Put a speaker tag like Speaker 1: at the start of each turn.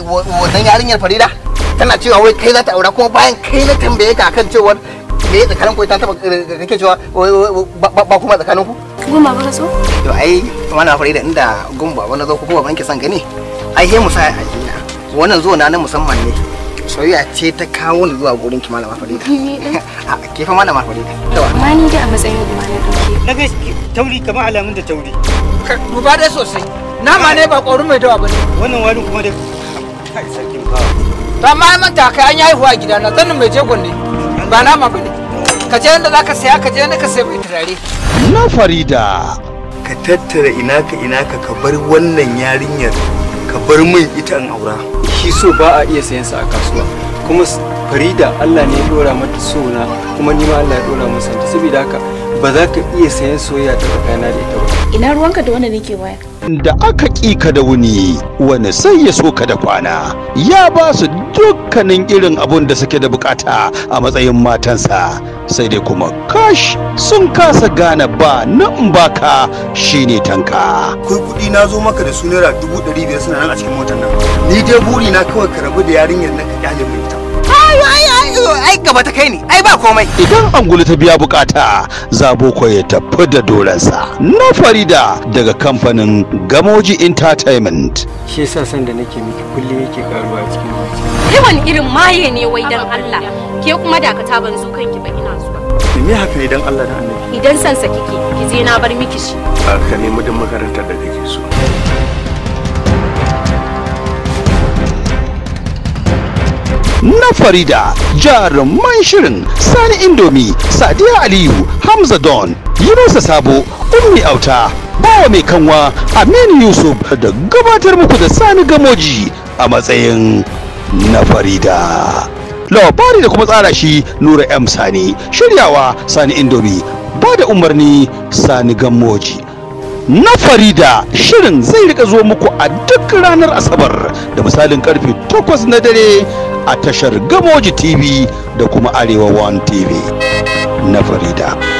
Speaker 1: wannan yarinyar Farida tana cewa wai kai za ta aura kuma bayan kai na tambaye ka akan cewa me tsakanin ku ta taba kake cewa ba kuma tsakanin ku
Speaker 2: gumba ba ka so
Speaker 1: to ai mana Farida inda gumba wani zo ku kuma ban ki san gani ai he musa a jiya wannan zo na musamman ne soyayya ce ta kawo ni zuwa gurin ki malama Farida a ke fa malama Farida to
Speaker 2: amma ni da a matsayin gumba na dauke
Speaker 3: na ga tauri kamar alamun da tauri
Speaker 4: duba dai sosai nama ne ba ƙorin mai dawa bane
Speaker 3: wannan wani kuma da kai sarkin bawa
Speaker 4: to amma manta kai an yi haihuwa a gidana zanin mai jegon ne ba nama bane ka je inda zaka saya ka je inda ka sai mai turare
Speaker 5: na Farida
Speaker 6: ka tattara ina ka bar wannan yarinyar ka bar min ita in aura
Speaker 7: shi so ba a iya sayan sa a kasuwa kuma Farida Allah ne ya dora mata sona kuma ni ma Allah ya dora masa ta saboda haka ba za ka iya sayan soyayya ta tsakanin da ita ba
Speaker 2: ina ruwanka da wanda nake waya
Speaker 5: da aka ƙi ka da wuni wani sai ya so ka da kwana ya ba su dukkanin irin abun da suke da bukata a matsayin matansa sai dai kuma kash sun kasa gane ba nan baka shine tanka
Speaker 6: kai kudi na zo maka da su naira 500 suna nan a cikin motar nan ni dai buri na kawai ka rabu da yarinyar nan ka kyale mai ita
Speaker 1: ai gaba ta kai ni ai ba komai
Speaker 5: idan angulu ta biya bukata zabo ko ya tafi da doransa na Farida daga kamfanin Gamoji Entertainment
Speaker 7: shi yasa san da nake miki kullum yake karuwa cikin zuciya
Speaker 2: kai wani irin maye ne wai dan Allah ke kuma dakata ban zo kanki ba ina zuwa
Speaker 6: me haka ne dan Allah da Annabi
Speaker 2: idan san sa kike ki je na bar miki shi
Speaker 6: ka nemi din makarantar da kake so
Speaker 5: na Farida jaruman shirin Sani Indomi Sadiya Aliyu Hamza Don Yunusa Sabo Ummi Auta Bawa Mai Kanwa Aminu Yusuf da gabatar muku da Sani Gamoji a matsayin na Farida labari da kuma tsara shi Nura M Sani shiryawa Sani Indomi ba da umarni Sani Gamoji na Farida shirin zai rika zo muku a duk ranar Asabar da misalin karfe 8 na dare a tashar Gamoji TV da kuma Arewa 1 TV na Farida.